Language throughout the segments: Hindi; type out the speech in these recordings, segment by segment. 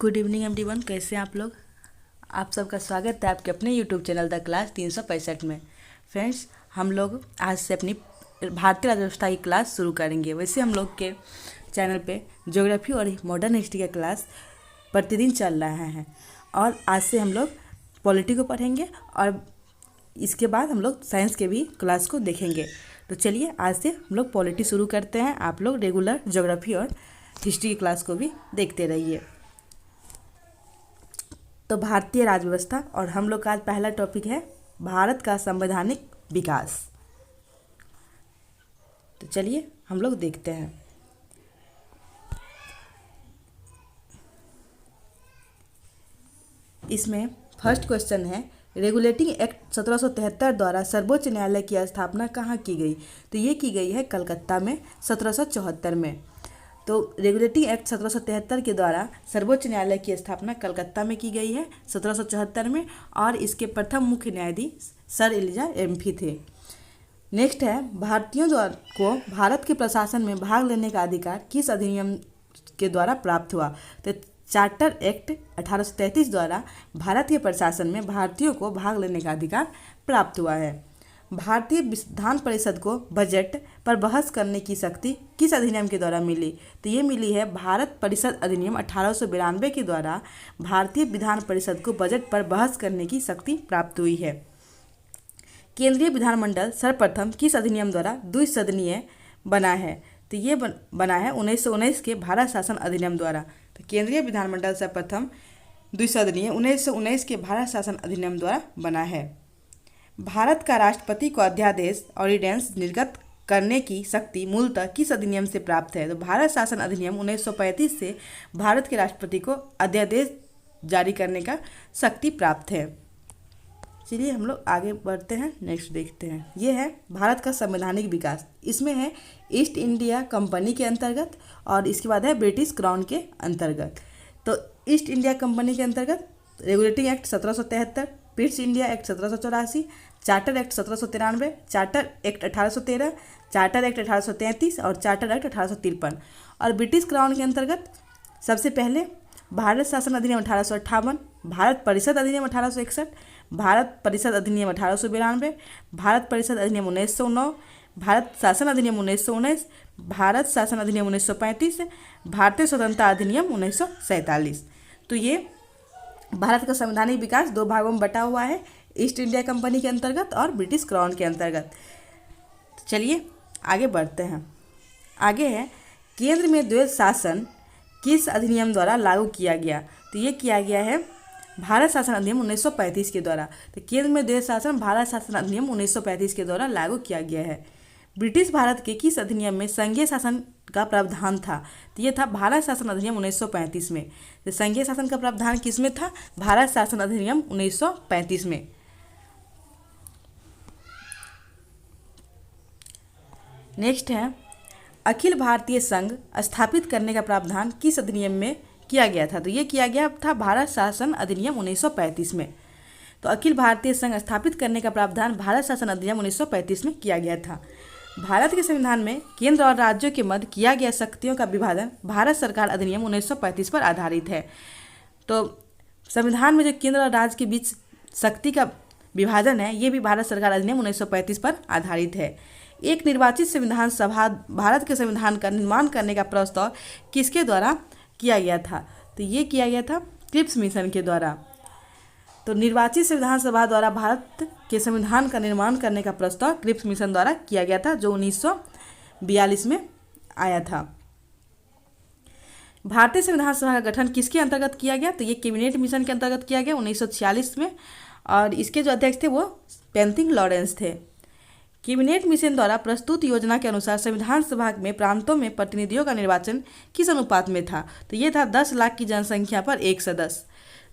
गुड इवनिंग एवरीवन, कैसे हैं आप लोग। आप सबका स्वागत है आपके अपने यूट्यूब चैनल द क्लास 365 में। फ्रेंड्स, हम लोग आज से अपनी भारतीय राज्यव्यवस्था की क्लास शुरू करेंगे। वैसे हम लोग के चैनल पे ज्योग्राफी और मॉडर्न हिस्ट्री का क्लास प्रतिदिन चल रहा है और आज से हम लोग पॉलिटी को पढ़ेंगे और इसके बाद हम लोग साइंस के भी क्लास को देखेंगे। तो चलिए आज से हम लोग पॉलिटी शुरू करते हैं। आप लोग रेगुलर ज्योग्राफी और हिस्ट्री की क्लास को भी देखते रहिए। तो भारतीय राज्य व्यवस्था और हम लोग का आज पहला टॉपिक है भारत का संवैधानिक विकास। तो चलिए हम लोग देखते हैं। इसमें फर्स्ट क्वेश्चन है, रेगुलेटिंग एक्ट 1773 द्वारा सर्वोच्च न्यायालय की स्थापना कहाँ की गई। तो ये की गई है कलकत्ता में 1774 में। तो रेगुलेटिंग एक्ट 1773 के द्वारा सर्वोच्च न्यायालय की स्थापना कलकत्ता में की गई है 1774 में और इसके प्रथम मुख्य न्यायाधीश सर एलिजा एम्फी थे। नेक्स्ट है, भारतीयों को भारत के प्रशासन में भाग लेने का अधिकार किस अधिनियम के द्वारा प्राप्त हुआ। तो चार्टर एक्ट 1833 द्वारा भारत के प्रशासन में भारतीयों को भाग लेने का अधिकार प्राप्त हुआ है। भारतीय विधान परिषद को बजट पर बहस करने की शक्ति किस अधिनियम के द्वारा मिली। तो ये मिली है भारत परिषद अधिनियम 1892 के द्वारा भारतीय विधान परिषद को बजट पर बहस करने की शक्ति प्राप्त हुई है। केंद्रीय विधानमंडल सर्वप्रथम किस अधिनियम द्वारा द्विसदनीय बना है। तो ये बना है 1919 के भारत शासन अधिनियम द्वारा। तो केंद्रीय विधानमंडल सर्वप्रथम द्विसदनीय 1919 के भारत शासन अधिनियम द्वारा बना है। भारत का राष्ट्रपति को अध्यादेश ऑर्डिनेंस निर्गत करने की शक्ति मूलतः किस अधिनियम से प्राप्त है। तो भारत शासन अधिनियम 1935 से भारत के राष्ट्रपति को अध्यादेश जारी करने का शक्ति प्राप्त है। चलिए हम लोग आगे बढ़ते हैं, नेक्स्ट देखते हैं। ये है भारत का संवैधानिक विकास। इसमें है ईस्ट इंडिया कंपनी के अंतर्गत और इसके बाद है ब्रिटिश क्राउन के अंतर्गत। तो ईस्ट इंडिया कंपनी के अंतर्गत regulating act 1773, Pitt's India act 1784, charter act 1793, charter act 1813, charter act 1833 और चार्टर एक्ट 1853। और ब्रिटिश क्राउन के अंतर्गत सबसे पहले भारत शासन अधिनियम 1858, भारत परिषद अधिनियम 1861, भारत परिषद अधिनियम 1892, भारत परिषद अधिनियम 1909, भारत शासन अधिनियम 1919, भारत शासन अधिनियम 1935, भारतीय स्वतंत्रता अधिनियम 1947। तो ये भारत का संवैधानिक विकास दो भागों में बटा हुआ है, ईस्ट इंडिया कंपनी के अंतर्गत और ब्रिटिश क्राउन के अंतर्गत। चलिए आगे बढ़ते हैं। आगे है, केंद्र में द्वैध शासन किस अधिनियम द्वारा लागू किया गया। तो ये किया गया है भारत शासन अधिनियम 1935 के द्वारा। तो केंद्र में द्वैध शासन भारत शासन अधिनियम 1935 के द्वारा लागू किया गया है। ब्रिटिश भारत के किस अधिनियम में संघीय शासन का प्रावधान था। तो ये था भारत शासन अधिनियम 1935 में। तो संघीय शासन का प्रावधान किस में था, भारत शासन अधिनियम 1935 में। नेक्स्ट है, अखिल भारतीय संघ स्थापित करने का प्रावधान किस अधिनियम में किया गया था। तो ये किया गया था भारत शासन अधिनियम 1935 में। तो अखिल भारतीय संघ स्थापित करने का प्रावधान भारत शासन अधिनियम 1935 में किया गया था। भारत के संविधान में केंद्र और राज्यों के मध्य किया गया शक्तियों का विभाजन भारत सरकार अधिनियम 1935 पर आधारित है। तो संविधान में जो केंद्र और राज्य के बीच शक्ति का विभाजन है, ये भी भारत सरकार अधिनियम 1935 पर आधारित है। एक निर्वाचित संविधान सभा भारत के संविधान का निर्माण करने का प्रस्ताव किसके द्वारा किया गया था। तो ये किया गया था क्रिप्स मिशन के द्वारा। तो निर्वाचित संविधान सभा द्वारा भारत के संविधान का निर्माण करने का प्रस्ताव क्रिप्स मिशन द्वारा किया गया था, जो 1942 में आया था। भारतीय संविधान सभा का गठन किसके अंतर्गत किया गया। तो ये कैबिनेट मिशन के अंतर्गत किया गया 1946 में और इसके जो अध्यक्ष थे वो पेंथिंग लॉरेंस थे। कैबिनेट मिशन द्वारा प्रस्तुत योजना के अनुसार संविधान सभा में प्रांतों में प्रतिनिधियों का निर्वाचन किस अनुपात में था। तो ये था 10 लाख की जनसंख्या पर एक सदस्य।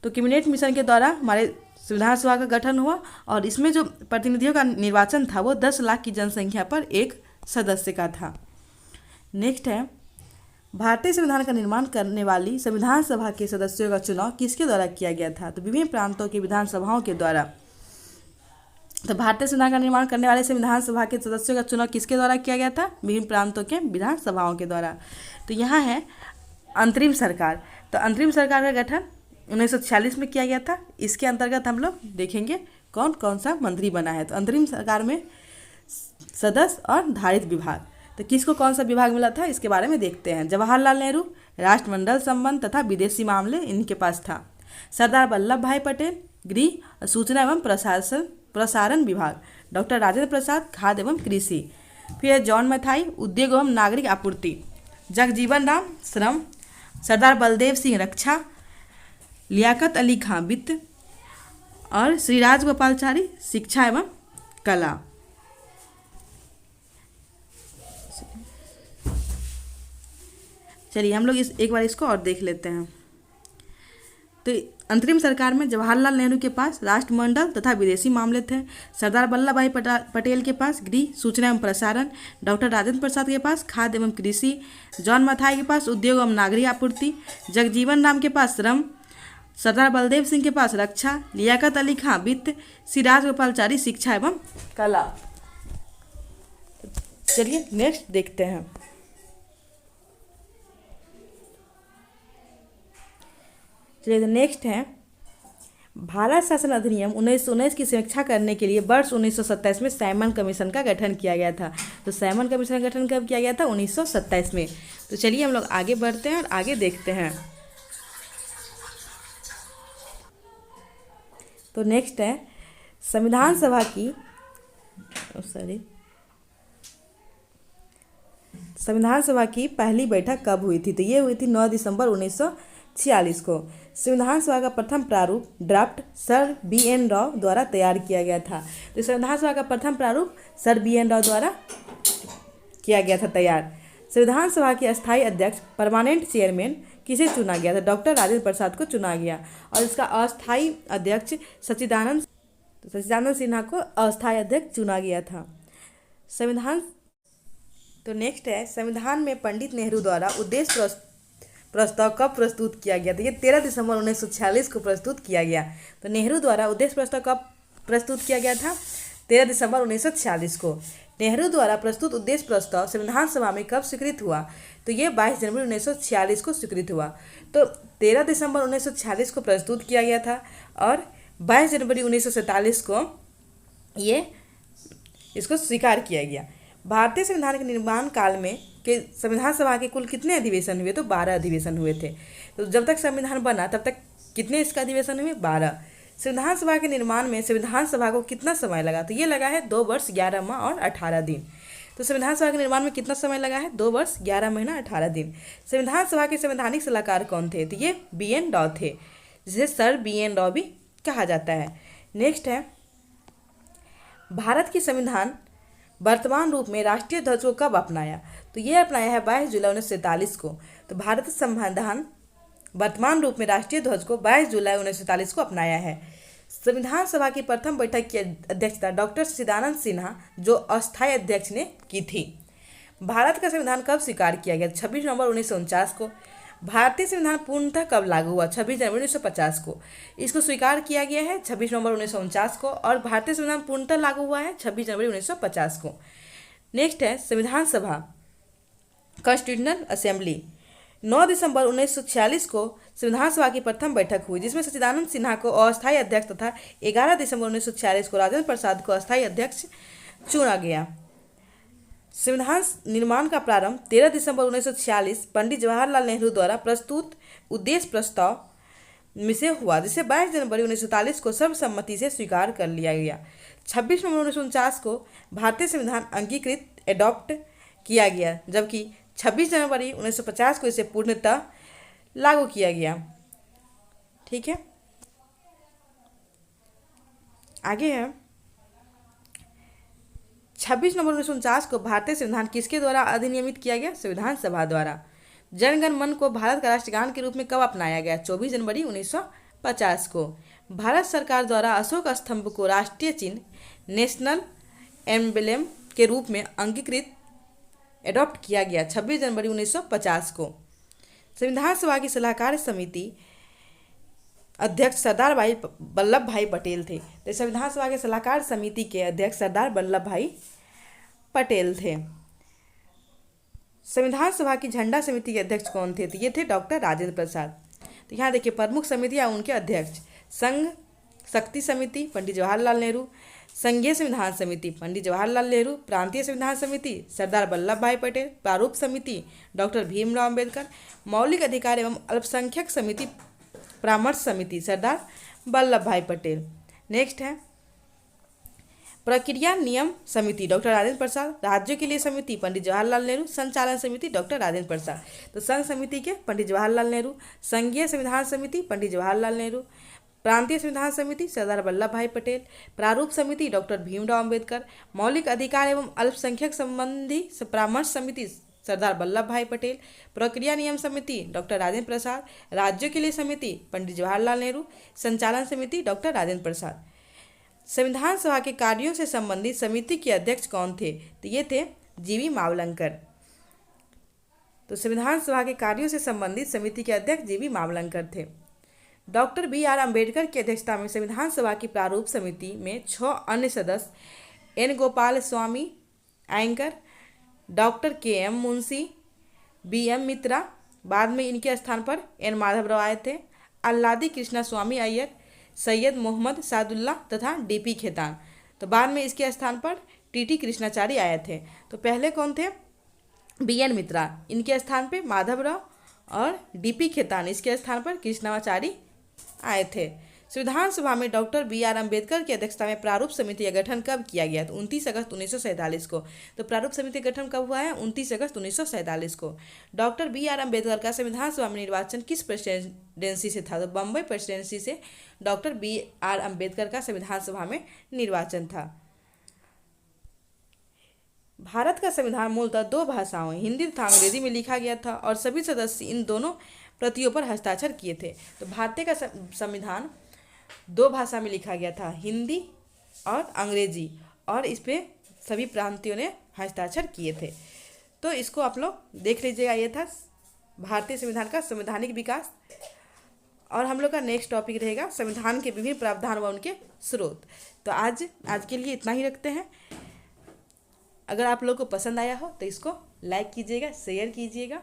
तो कैबिनेट मिशन के द्वारा हमारे संविधान सभा का गठन हुआ और इसमें जो प्रतिनिधियों का निर्वाचन था वो 10 लाख की जनसंख्या पर एक सदस्य का था। नेक्स्ट है, भारतीय संविधान का निर्माण करने वाली संविधान सभा के सदस्यों का चुनाव किसके द्वारा किया गया था। तो विभिन्न प्रांतों की विधानसभाओं के द्वारा। तो भारतीय संविधान का निर्माण करने वाले संविधान सभा के सदस्यों का चुनाव किसके द्वारा किया गया था, विभिन्न प्रांतों के विधानसभाओं के द्वारा। तो यहाँ है अंतरिम सरकार। तो अंतरिम सरकार का गठन 1946 में किया गया था। इसके अंतर्गत हम लोग देखेंगे कौन कौन सा मंत्री बना है। तो अंतरिम सरकार में सदस्य और धारित विभाग, तो किसको कौन सा विभाग मिला था इसके बारे में देखते हैं। जवाहरलाल नेहरू राष्ट्रमंडल संबंध तथा विदेशी मामले इनके पास था। सरदार वल्लभ भाई पटेल गृह सूचना एवं प्रसारण विभाग। डॉक्टर राजेंद्र प्रसाद खाद्य एवं कृषि। फिर जॉन मथाई उद्योग एवं नागरिक आपूर्ति। जगजीवन राम श्रम। सरदार बलदेव सिंह रक्षा। लियाकत अली खां वित्त और श्री राजगोपालचारी शिक्षा एवं कला। चलिए हम लोग एक बार इसको और देख लेते हैं। तो अंतरिम सरकार में जवाहरलाल नेहरू के पास राष्ट्रमंडल तथा विदेशी मामले थे। सरदार वल्लभ भाई पटेल के पास गृह सूचना एवं प्रसारण। डॉक्टर राजेंद्र प्रसाद के पास खाद्य एवं कृषि। जॉन मथाई के पास उद्योग एवं नागरिक आपूर्ति। जगजीवन राम के पास श्रम। सरदार बलदेव सिंह के पास रक्षा। लियाकत अली खां वित्त। श्री राजगोपालचारी शिक्षा एवं कला। चलिए नेक्स्ट देखते हैं। चलिए नेक्स्ट है भारत शासन अधिनियम 1919 की समीक्षा करने के लिए वर्ष 1927 में साइमन कमीशन का गठन किया गया था। तो साइमन कमीशन का गठन कब किया गया था? 1927 में। तो चलिए हम लोग आगे बढ़ते हैं और आगे देखते हैं। तो नेक्स्ट है संविधान सभा की संविधान सभा की पहली बैठक कब हुई थी? तो ये हुई थी 9 दिसंबर 1946 को। संविधान सभा का प्रथम प्रारूप ड्राफ्ट सर B.N. राव द्वारा तैयार किया गया था। तो संविधान सभा का प्रथम प्रारूप सर B.N. राव द्वारा किया गया था तैयार। संविधान सभा के अस्थायी अध्यक्ष परमानेंट चेयरमैन किसे चुना गया था? डॉक्टर राजेंद्र प्रसाद को चुना गया। और इसका अस्थायी अध्यक्ष सच्चिदानंद सिन्हा को अस्थायी अध्यक्ष चुना गया था। संविधान तो नेक्स्ट है संविधान में पंडित नेहरू द्वारा उद्देश्य प्रस्ताव कब प्रस्तुत किया गया? तो ये 13 दिसंबर 1946 को प्रस्तुत किया गया। तो नेहरू द्वारा उद्देश्य प्रस्ताव कब प्रस्तुत किया गया था? 13 दिसंबर 1946 को। नेहरू द्वारा प्रस्तुत उद्देश्य प्रस्ताव संविधान सभा में कब स्वीकृत हुआ? तो ये 22 जनवरी 1946 को स्वीकृत हुआ। तो 13 दिसंबर 1946 को प्रस्तुत किया गया था और 22 जनवरी 1947 को ये इसको स्वीकार किया गया। भारतीय संविधान के निर्माण काल में के संविधान सभा के कुल कितने अधिवेशन हुए? तो 12 अधिवेशन हुए थे। तो जब तक संविधान बना तब तक कितने इसका अधिवेशन हुए? 12। संविधान सभा के निर्माण में संविधान सभा को कितना समय लगा? तो ये लगा है 2 वर्ष 11 माह और 18 दिन। तो संविधान सभा के निर्माण में कितना समय लगा है? 2 वर्ष 11 महीना 18 दिन। संविधान सभा के संवैधानिक सलाहकार कौन थे? तो ये B.N. राव थे, जिसे सर B.N. राव भी कहा जाता है। नेक्स्ट है भारत की संविधान वर्तमान रूप में राष्ट्रीय ध्वज को कब अपनाया? तो ये अपनाया है 22 जुलाई 1947 को। तो भारत संविधान वर्तमान रूप में राष्ट्रीय ध्वज को 22 जुलाई 1947 को अपनाया है। संविधान सभा की प्रथम बैठक की अध्यक्षता डॉक्टर सच्चिदानंद सिन्हा जो अस्थायी अध्यक्ष ने की थी। भारत का संविधान कब स्वीकार किया गया? 26 नवंबर 1949 को। भारतीय संविधान पूर्णतः कब लागू हुआ? 26 जनवरी 1950 को। इसको स्वीकार किया गया है 26 नवंबर 1949 को और भारतीय संविधान पूर्णतः लागू हुआ है 26 जनवरी 1950 को। नेक्स्ट है संविधान सभा कॉन्स्टिट्यूशनल असेंबली। 9 दिसंबर 1946 को संविधान सभा की प्रथम बैठक हुई, जिसमें सच्चिदानंद सिन्हा को अस्थायी अध्यक्ष तथा 11 दिसंबर 1946 को राजेंद्र प्रसाद को अस्थायी अध्यक्ष चुना गया। संविधान निर्माण का प्रारंभ 13 दिसंबर 1946 पंडित जवाहरलाल नेहरू द्वारा प्रस्तुत उद्देश्य प्रस्ताव में से हुआ, जिसे 22 जनवरी 1947 को सर्वसम्मति से स्वीकार कर लिया गया। 26 नवंबर 1949 को भारतीय संविधान अंगीकृत एडॉप्ट किया गया, जबकि 26 जनवरी 1950 को इसे पूर्णतः लागू किया गया। ठीक है, आगे है 26 नवंबर 1949 को भारतीय संविधान किसके द्वारा अधिनियमित किया गया? संविधान सभा द्वारा। जनगण मन को भारत का राष्ट्रगान के रूप में कब अपनाया गया? 24 जनवरी 1950 को। भारत सरकार द्वारा अशोक स्तंभ को राष्ट्रीय चिन्ह नेशनल एम्बलेम के रूप में अंगीकृत एडॉप्ट किया गया 26 जनवरी 1950 को। संविधान सभा की सलाहकार समिति अध्यक्ष सरदार वल्लभ भाई पटेल थे। तो संविधान सभा के सलाहकार समिति के अध्यक्ष सरदार वल्लभ भाई पटेल थे। संविधान सभा की झंडा समिति के अध्यक्ष कौन थे? तो ये थे डॉक्टर राजेंद्र प्रसाद। तो यहाँ देखिए प्रमुख समितियाँ उनके अध्यक्ष, संघ शक्ति समिति पंडित जवाहरलाल नेहरू, संघीय संविधान समिति पंडित जवाहरलाल नेहरू, प्रांतीय संविधान समिति सरदार वल्लभ भाई पटेल, प्रारूप समिति डॉक्टर भीमराव अम्बेडकर, मौलिक अधिकार एवं अल्पसंख्यक समिति परामर्श समिति सरदार वल्लभ भाई पटेल। नेक्स्ट है प्रक्रिया नियम समिति डॉक्टर राजेंद्र प्रसाद, राज्यों के लिए समिति पंडित जवाहरलाल नेहरू, संचालन समिति डॉक्टर राजेंद्र प्रसाद। तो संघ समिति के पंडित जवाहरलाल नेहरू, संघीय संविधान समिति पंडित जवाहरलाल नेहरू, प्रांतीय संविधान समिति सरदार वल्लभ भाई पटेल, प्रारूप समिति डॉक्टर भीमराव अम्बेडकर, मौलिक अधिकार एवं अल्पसंख्यक संबंधी परामर्श समिति सरदार वल्लभ भाई पटेल, प्रक्रिया नियम समिति डॉक्टर राजेंद्र प्रसाद, राज्यों के लिए समिति पंडित जवाहरलाल नेहरू, संचालन समिति डॉक्टर राजेंद्र प्रसाद। संविधान सभा के कार्यों से संबंधित समिति के अध्यक्ष कौन थे? तो ये थे जीवी मावलंकर। तो संविधान सभा के कार्यों से संबंधित समिति के अध्यक्ष जीवी मावलंकर थे। Doctor B R. अम्बेडकर की अध्यक्षता में संविधान सभा की प्रारूप समिति में 6 अन्य सदस्य एन. गोपाल स्वामी एंकर, doctor K M. Munshi, B M. Mitra, बाद में इनके स्थान पर एन. माधवराव आए थे, अल्लादी कृष्णा स्वामी अय्यर, सैयद मोहम्मद सादुल्ला तथा डी.पी. खेतान। तो बाद में इसके स्थान पर टी.टी. कृष्णाचारी आए थे। तो पहले कौन थे? बी.एन. मित्रा, इनके स्थान पे माधवराव, और डी.पी. खेतान इसके स्थान पर कृष्णाचारी आए थे। संविधान सभा में डॉक्टर बी.आर. अम्बेडकर की अध्यक्षता में प्रारूप समिति का गठन कब किया गया? तो 29 अगस्त 1947 को। तो प्रारूप समिति का गठन कब हुआ है? 29 अगस्त 1947 को। Doctor B R. अम्बेडकर का संविधान सभा में निर्वाचन किस प्रेसिडेंसी से था? तो बम्बई प्रेसिडेंसी से डॉक्टर बी.आर. अम्बेडकर का संविधान सभा में निर्वाचन था। भारत का संविधान मूलतः 2 भाषाओं हिंदी तथा अंग्रेजी में लिखा गया था और सभी सदस्य इन दोनों प्रतियों पर हस्ताक्षर किए थे। तो भारतीय का संविधान 2 भाषा में लिखा गया था, हिंदी और अंग्रेजी, और इस पे सभी प्रांतियों ने हस्ताक्षर किए थे। तो इसको आप लोग देख लीजिएगा। ये था भारतीय संविधान का संवैधानिक विकास। और हम लोग का नेक्स्ट टॉपिक रहेगा संविधान के विभिन्न प्रावधान व उनके स्रोत। तो आज के लिए इतना ही रखते हैं। अगर आप लोग को पसंद आया हो तो इसको लाइक कीजिएगा, शेयर कीजिएगा।